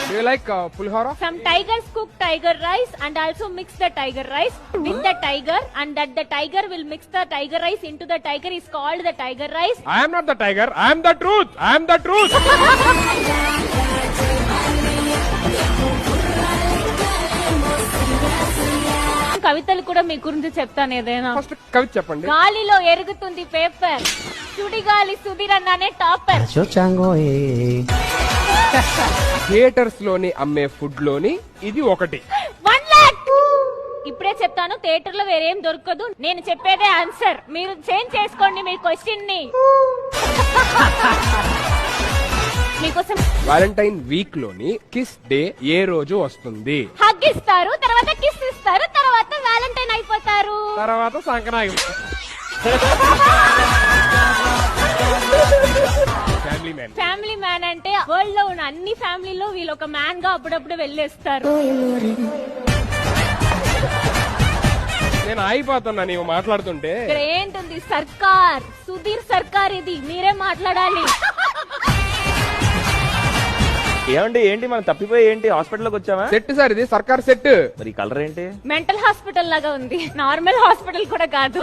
Do you like pulihora? Some tigers cook tiger rice and also mix the tiger rice with the tiger, and that the tiger will mix the tiger rice into the tiger is called the tiger rice. I am not the tiger. I am the truth. I am the truth. కవితలు కూడా మీ గురించి చెప్తాను ఏదైనా. First కవిత చెప్పండి. గాలిలో ఎరుగుతుంది paper, Sudigali Sudheer అన్నానే topper. Theatres లోని అమ్మే food లోని ఇది ఒకటి. 1 lakh. ఇప్పుడే చెప్తాను, థియేటర్ లో వేరేం దొరకదు. నేను చెప్పేదే ఆన్సర్, మీరు చేంజ్ చేసుకోండి మీ క్వశ్చన్ ని. మీకోసం వాలంటైన్ వీక్ లోని కిస్ డే ఏ రోజు వస్తుంది? హగ్ ఇస్తారు, తర్వాత కిస్ ఇస్తారు, తర్వాత వ్యాలంటైన్ అయిపోతారు, తర్వాత Sankranti. Family man. Family man అంటే వరల్డ్ లో ఉన్న అన్ని ఫ్యామిలీలో వీళ్ళు ఒక మ్యాన్ గా అప్పుడప్పుడు వెళ్ళేస్తారు. నేను ఆగిపోతున్నా నీవు మాట్లాడుతుంటే. ఇక్కడ ఏంటుంది సర్కార్, సుధీర్ సర్కార్, ఇది మీరే మాట్లాడాలి. ఏమండి ఏంటి మనం తప్పిపోయి ఏంటి హాస్పిటల్కి వచ్చామా? సెట్ సార్, ఇది సర్కార్ సెట్. మరి కలర్ ఏంటి? మెంటల్ హాస్పిటల్ లాగా ఉంది, నార్మల్ హాస్పిటల్ కూడా కాదు.